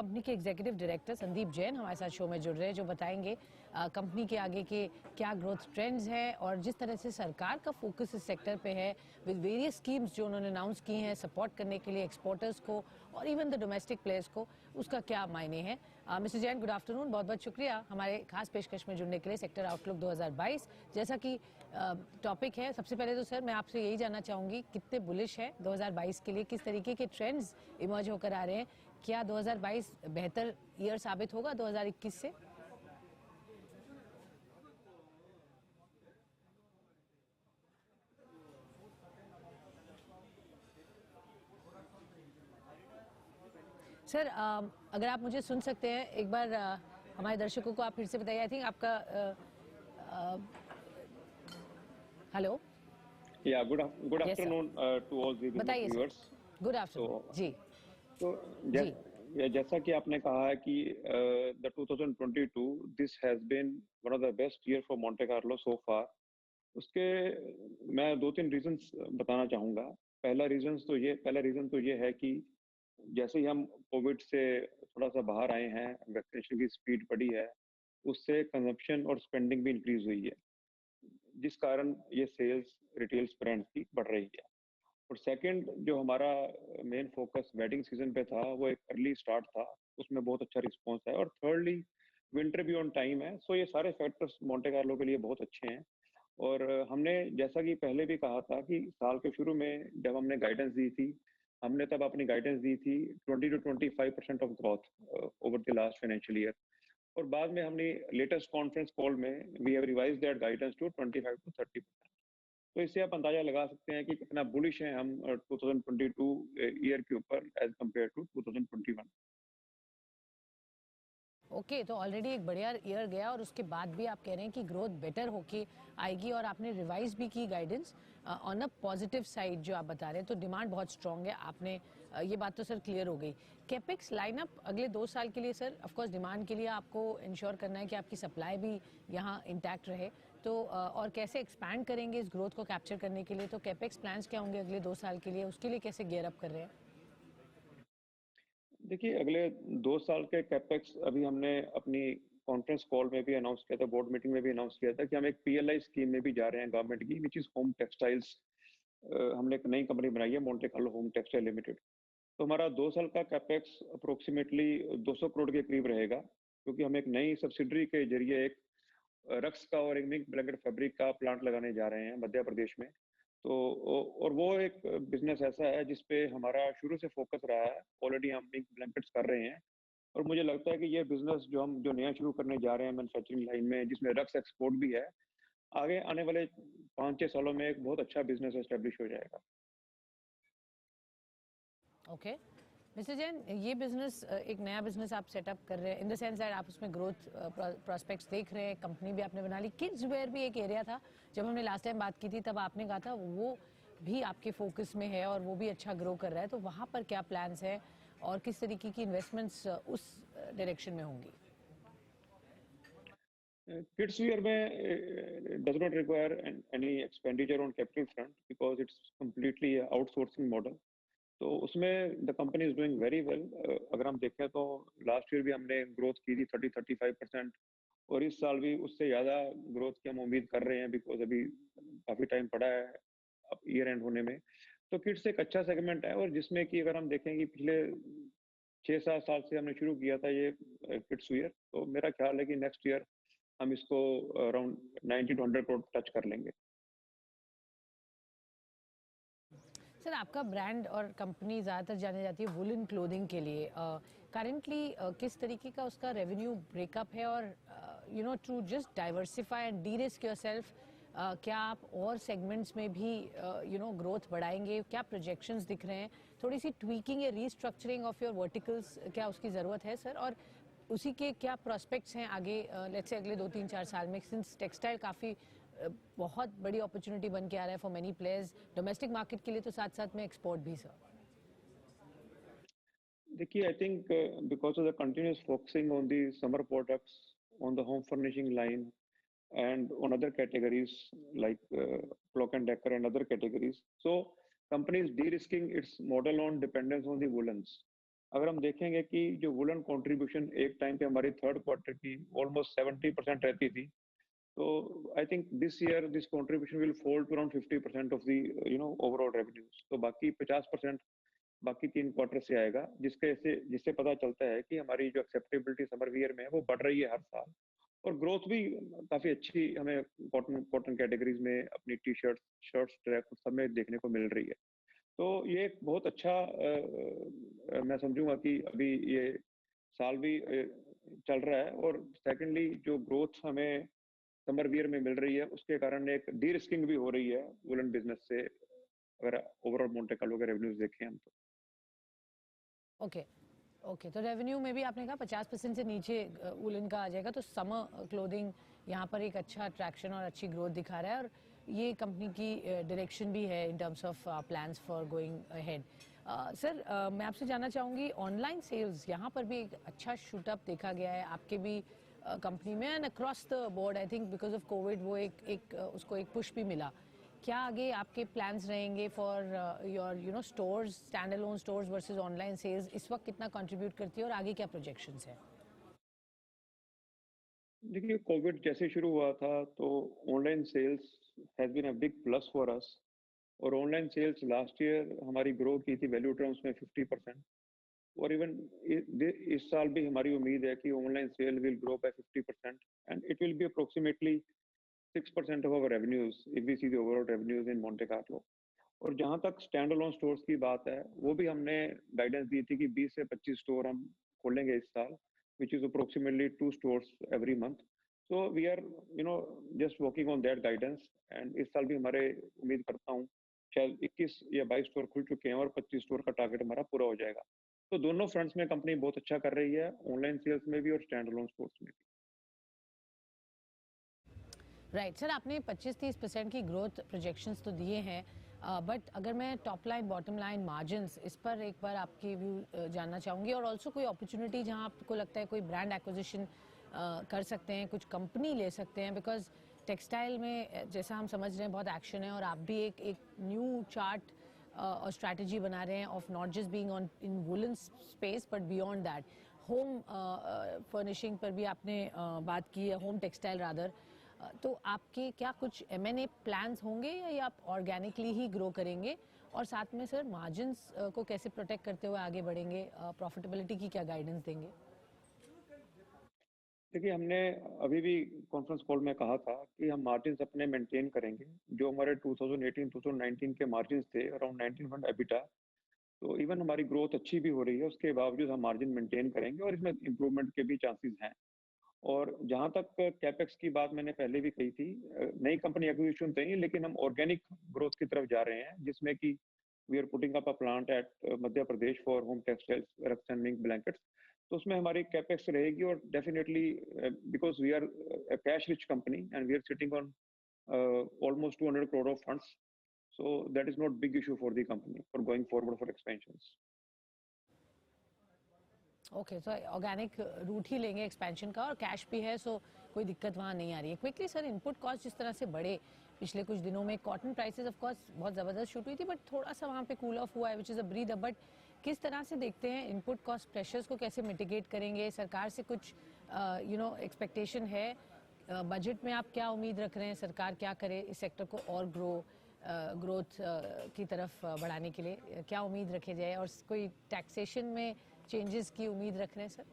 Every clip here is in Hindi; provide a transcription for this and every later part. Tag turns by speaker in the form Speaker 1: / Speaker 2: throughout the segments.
Speaker 1: कंपनी के एग्जीक्यूटिव डायरेक्टर संदीप जैन हमारे साथ शो में जुड़ रहे हैं, जो बताएंगे कंपनी के आगे के क्या ग्रोथ ट्रेंड्स हैं और जिस तरह से सरकार का फोकस इस सेक्टर पे है विद वेरियस स्कीम्स जो उन्होंने अनाउंस की हैं सपोर्ट करने के लिए एक्सपोर्टर्स को और इवन द डोमेस्टिक प्लेयर्स को, उसका क्या मायने हैं। मिस्टर जैन, गुड आफ्टरनून, बहुत बहुत शुक्रिया हमारे खास पेशकश में जुड़ने के लिए सेक्टर आउटलुक 2022 जैसा कि टॉपिक है। सबसे पहले तो सर मैं आपसे यही जानना चाहूँगी, कितने बुलिश है 2022 के लिए, किस तरीके के ट्रेंड्स इमर्ज होकर आ रहे हैं, क्या 2022 बेहतर ईयर साबित होगा 2021 से? सर अगर आप मुझे सुन सकते हैं एक बार हमारे दर्शकों को आप फिर से बताइए। आई थिंक आपका हेलो
Speaker 2: या good afternoon to all the viewers.
Speaker 1: Good afternoon जी।
Speaker 2: तो जैसा कि आपने कहा है कि the 2022 this has been one of the best year for Monte Carlo so far. उसके मैं दो तीन रीजंस बताना चाहूँगा। पहला रीजन तो ये है कि जैसे ही हम कोविड से थोड़ा सा बाहर आए हैं, वैक्सीनेशन की स्पीड बढ़ी है, उससे कंजप्शन और स्पेंडिंग भी इंक्रीज हुई है, जिस कारण ये सेल्स रिटेल्स ब्रांड्स की बढ़ रही है। और सेकंड, जो हमारा मेन फोकस वेडिंग सीजन पे था, वो एक अर्ली स्टार्ट था, उसमें बहुत अच्छा रिस्पॉन्स है। और थर्डली, विंटर भी ऑन टाइम है। सो ये सारे फैक्टर्स मोंटे कार्लो के लिए बहुत अच्छे हैं। और हमने जैसा कि पहले भी कहा था कि साल के शुरू में जब हमने गाइडेंस दी थी, हमने तब अपनी गाइडेंस दी थी 20 to 25% of growth over the last financial year. और बाद में हमने लेटेस्ट कॉन्फ्रेंस कॉल में we have revised that guidance to 25 to 30%। तो इससे आप अंदाजा लगा सकते हैं कि कितना बुलिश हैं हम 2022 ईयर के ऊपर एज कंपेयर टू 2021।
Speaker 1: ओके तो ऑलरेडी एक बढ़िया ईयर गया और उसके बाद भी आप कह रहे हैं कि ग्रोथ बेटर होके आएगी और आपने रिवाइज भी की guidance on a positive side जो आप बता रहे हैं, तो डिमांड बहुत स्ट्रांग है। आपने ये बात तो सर क्लियर हो गई। कैपेक्स लाइनअप अगले 2 साल के लिए सर, ऑफ कोर्स डिमांड के लिए आपको इंश्योर करना है कि आपकी सप्लाई भी यहाँ इंटैक्ट रहे, तो और कैसे एक्सपैंड करेंगे इस ग्रोथ को कैप्चर करने के लिए, तो कैपेक्स प्लान्स क्या होंगे अगले 2 साल के लिए, उसके लिए कैसे गियर अप कर रहे हैं?
Speaker 2: देखिए, अगले 2 साल के कैपेक्स अभी हमने अपनी कॉन्फ्रेंस कॉल में भी अनाउंस किया था, बोर्ड मीटिंग में भी अनाउंस किया था कि हम एक पीएलआई स्कीम में भी जा रहे हैं गवर्नमेंट की, विच इज होम टेक्सटाइल्स। हमने एक नई कंपनी बनाई है, Monte Carlo home textile limited. तो हमारा 2 साल का कैपेक्स अप्रोक्सीमेटली 200 करोड़ के करीब रहेगा, क्योंकि हम एक नई सब्सिडरी के जरिए एक रक्स का और एक मिल्क ब्लैंकेट फैब्रिक का प्लांट लगाने जा रहे हैं मध्य प्रदेश में। तो और वो एक बिजनेस ऐसा है जिसपे हमारा शुरू से फोकस रहा है। ऑलरेडी हम मिल्क ब्लैंकेट्स कर रहे हैं और मुझे लगता है कि ये बिजनेस जो नया शुरू करने जा रहे हैं मैन्युफैक्चरिंग लाइन में, जिसमें रक्स एक्सपोर्ट भी है, आगे आने वाले 5-6 सालों में एक बहुत अच्छा बिजनेस एस्टेब्लिश हो जाएगा।
Speaker 1: ओके मिस्टर जैन, ये बिजनेस एक नया बिजनेस आप सेटअप कर रहे हैं इन द सेंस दैट आप उसमें ग्रोथ प्रोस्पेक्ट्स देख रहे हैं, कंपनी भी आपने बना ली। किड्स वेयर भी एक एरिया था, जब हमने लास्ट टाइम बात की थी तब आपने कहा था वो भी आपके फोकस में है और वो भी अच्छा ग्रो कर रहा है, तो वहाँ पर क्या प्लान्स है और किस तरीके की इन्वेस्टमेंट्स उस डायरेक्शन में होंगी?
Speaker 2: किड्स वेयर में does not require any expenditure on capital front because it's completely a outsourcing model. तो उसमें the company is doing very well. अगर हम देखें तो लास्ट ईयर भी हमने ग्रोथ की थी 30-35%, और इस साल भी उससे ज़्यादा ग्रोथ की हम उम्मीद कर रहे हैं, बिकॉज अभी काफ़ी टाइम पड़ा है अब ईयर एंड होने में। तो किड्स एक अच्छा सेगमेंट है, और जिसमें कि अगर हम देखें कि पिछले 6-7 साल से हमने शुरू किया था ये किड्स वियर, तो मेरा ख्याल है कि नेक्स्ट ईयर हम इसको अराउंड 90 to 100 करोड़ टच कर लेंगे।
Speaker 1: सर आपका ब्रांड और कंपनी ज़्यादातर जानी जाती है वुलन क्लोथिंग के लिए। करेंटली किस तरीके का उसका रेवेन्यू ब्रेकअप है और you know to just diversify and derisk yourself, क्या आप और सेगमेंट्स में भी यू नो ग्रोथ बढ़ाएंगे? क्या प्रोजेक्शंस दिख रहे हैं? थोड़ी सी ट्वीकिंग या रीस्ट्रक्चरिंग ऑफ योर वर्टिकल्स, क्या उसकी ज़रूरत है सर? और उसी के क्या प्रोस्पेक्ट्स हैं आगे, लेट्स से अगले 2-3-4 साल में, सिंस टेक्सटाइल काफ़ी बहुत बड़ी अपॉर्चुनिटी बन के आ रहा है for many players, domestic market के लिए तो साथ साथ में एक्सपोर्ट भी सर?
Speaker 2: देखिए, I think because of the continuous focusing on the summer products, on the home furnishing line and on other categories like clock and decor and other categories. So company is de-risking its model on dependence on the woolens. अगर हम देखेंगे कि जो वुलन कंट्रीब्यूशन एक टाइम पे हमारी थर्ड क्वार्टर की ऑलमोस्ट 70% रहती थी, तो I think this year this contribution will fall to around 50% of the overall revenues. तो बाकी 50% बाकी 3 क्वार्टर से आएगा, जिससे पता चलता है कि हमारी जो एक्सेप्टेबिलिटी समर वियर में है वो बढ़ रही है हर साल, और ग्रोथ भी काफी अच्छी हमें कॉटन कॉटन कैटेगरीज में अपनी टी शर्ट शर्ट्स ट्रैक सब में देखने को मिल रही है। तो ये एक बहुत अच्छा मैं समझूंगा कि अभी ये साल भी चल रहा है, और सेकेंडली जो ग्रोथ हमें समर वियर में मिल रही है उसके कारण एक डी रिस्किंग भी हो रही है वुलन बिजनेस से, अगर ओवरऑल मोंटे कार्लो के रेवेन्यूज देखें हम तो।
Speaker 1: ओके ओके, तो रेवेन्यू में भी आपने कहा 50% से नीचे वुलन का आ जाएगा, तो समर क्लोथिंग यहाँ पर एक अच्छा अट्रैक्शन और अच्छी ग्रोथ दिखा रहा है, और ये कंपनी की डायरेक्शन भी है in terms of plans for going ahead. Sir, मैं आपसे जानना चाहूँगी, ऑनलाइन सेल्स यहाँ पर भी एक अच्छा शूटअप देखा गया है आपके भी कंपनी में, and across the board I think because of Covid वो उसको एक पुश भी मिला। क्या आगे आपके प्लान्स रहेंगे for your stores, standalone stores versus online sales, इस वक्त कितना कंट्रीब्यूट करती है और आगे क्या प्रोजेक्शंस है?
Speaker 2: देखिए, कोविड जैसे शुरू हुआ था तो online sales has been a big plus for us, और ऑनलाइन सेल्स लास्ट ईयर हमारी ग्रो की थी वैल्यू टर्म्स में 50%, और इवन इस साल भी हमारी उम्मीद है कि online sale will grow by 50%, and it will be approximately 6% of our revenues if we see the overall revenues in Monte Carlo. और जहां तक स्टैंड अलोन स्टोर्स की बात है, वो भी हमने गाइडेंस दी थी कि 20 से 25 स्टोर हम खोलेंगे इस साल, which is approximately 2 stores every month. So we are just working on that guidance, and इस साल भी हमारे उम्मीद करता हूँ शायद 21 या 22 स्टोर खुल चुके हैं, और 25 स्टोर का टारगेट हमारा पूरा हो जाएगा। तो दोनों फ्रंट्स में कंपनी बहुत अच्छा कर रही है, ऑनलाइन सेल्स में भी और स्टैंड अलोन स्टोर्स में भी।
Speaker 1: राइट सर, आपने 25-30% की ग्रोथ प्रोजेक्शंस तो दिए हैं, बट अगर मैं top line bottom line margins इस पर एक बार आपकी व्यू जानना चाहूँगी, और ऑल्सो कोई अपॉर्चुनिटी जहाँ आपको लगता है कोई ब्रांड एक्विजिशन कर सकते हैं, कुछ कंपनी ले सकते हैं, बिकॉज टेक्सटाइल में जैसा हम समझ रहे हैं बहुत एक्शन है, और आप भी एक न्यू चार्ट और स्ट्रैटेजी बना रहे हैं of not just being on in woollen space but beyond that home furnishing पर भी आपने बात की है, होम टेक्सटाइल रादर। तो आपके क्या कुछ M&A प्लान्स होंगे, या ये आप ऑर्गेनिकली ही ग्रो करेंगे, और साथ में सर मार्जिन्स को कैसे प्रोटेक्ट करते हुए आगे बढ़ेंगे, प्रॉफिटेबिलिटी की क्या गाइडेंस देंगे?
Speaker 2: देखिए, हमने अभी भी कॉन्फ्रेंस कॉल में कहा था कि हम मार्जिन्स अपने मेंटेन करेंगे, जो हमारे 2018-2019 के मार्जिन्स थे अराउंड 19% एबिटा। तो इवन हमारी ग्रोथ अच्छी भी हो रही है, उसके बावजूद हम मार्जिन मेंटेन करेंगे, और इसमें इम्प्रूवमेंट के भी चांसेस हैं। और जहां तक कैपेक्स की बात मैंने पहले भी कही थी, नई कंपनी एक्विजिशन नहीं, लेकिन हम ऑर्गेनिक ग्रोथ की तरफ जा रहे हैं, जिसमें कि we are putting up a plant at Madhya Pradesh for home textiles रक्सन मिंक ब्लैंकेट्स। तो उसमें हमारी कैपेक्स रहेगी, और definitely because we are cash rich company and we are sitting on almost 200 crore of funds, so that is not big issue for the company for going forward for expansions.
Speaker 1: Okay, तो ऑर्गेनिक रूट ही लेंगे एक्सपेंशन का, और कैश भी है, सो कोई दिक्कत वहाँ नहीं आ रही है। क्विकली सर, इनपुट कॉस्ट जिस तरह से बढ़े पिछले कुछ दिनों में, कॉटन प्राइसेस ऑफ कोर्स बहुत ज़बरदस्त शूट हुई थी, बट थोड़ा सा वहाँ पे कूल ऑफ हुआ है, which is a breather, but किस तरह से देखते हैं इनपुट कॉस्ट प्रेशर्स को, कैसे मिटिगेट करेंगे? सरकार से कुछ एक्सपेक्टेशन है? बजट में आप क्या उम्मीद रख रहे हैं, सरकार क्या करे इस सेक्टर को और ग्रोथ की तरफ बढ़ाने के लिए? क्या उम्मीद रखे जाए, और कोई टैक्सेशन में चेंजेस की उम्मीद रख रहे हैं सर?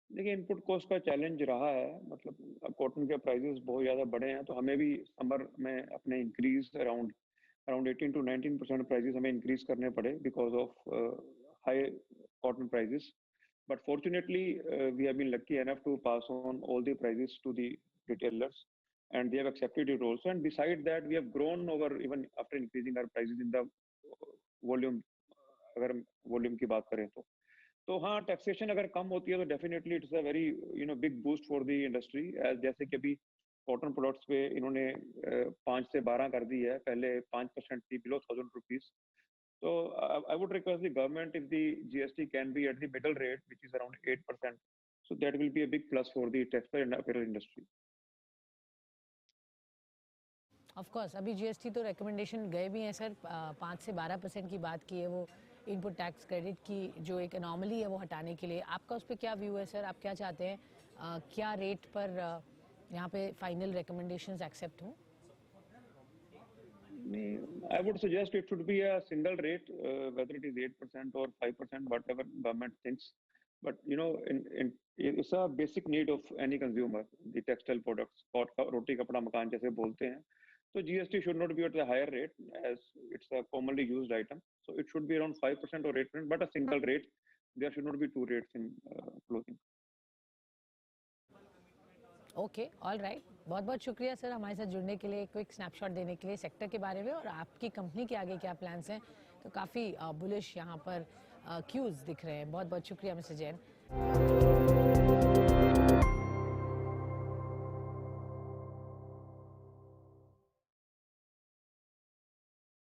Speaker 2: देखिए, इनपुट कॉस्ट का चैलेंज रहा है, मतलब कॉटन के प्राइसेस बहुत ज़्यादा बढ़े हैं, तो हमें भी समर में अपने increase around around 18 to 19% prices हमें इंक्रीज करने पड़े because of high cotton prices. But fortunately we have been lucky enough to pass on all the prices to the retailers, and they have accepted it also, and beside that we have grown over even after increasing our prices in the volume, अगर वॉल्यूम की बात करें तो हाँ, टैक्सेशन अगर कम होती है तो definitely it's a very big boost for the industry. जैसे कि अभी कॉटन प्रोडक्ट्स पे इन्होंने 5 से 12 कर दी है, पहले 5% थी बिलो 1000 रुपीज। तो I would request the government if the GST can be at the middle rate which is around 8%, so that will be a big plus for the textile and apparel industry.
Speaker 1: Of course अभी जीएसटी तो रिकमेंडेशन गए भी हैं सर, 5 से 12% की बात की है वो इनपुट टैक्स क्रेडिट की जो एक एनॉमली है वो हटाने के लिए, आपका उस पर क्या व्यू है सर? आप क्या चाहते हैं? क्या रेट पर यहाँ पे फाइनल रिकमेंडेशंस एक्सेप्ट हों?
Speaker 2: I would suggest it should be a single rate, whether it is 8% or 5%, whatever government thinks. But it's a basic need of any consumer, the textile products, और रोटी कपड़ा मकान जैसे बोलते हैं. So GST should not be at a higher rate as it's a commonly used item. So it should be around 5% or 8%, but a single rate. There should not be two rates in clothing.
Speaker 1: Okay, all right. बहुत बहुत शुक्रिया सर हमारे साथ जुड़ने के लिए, क्विक स्नैपशॉट देने के लिए सेक्टर के बारे में और आपकी कंपनी के आगे क्या प्लान्स हैं। तो काफ़ी बुलिश यहाँ पर क्यूज दिख रहे हैं। बहुत बहुत शुक्रिया मिस्टर जैन।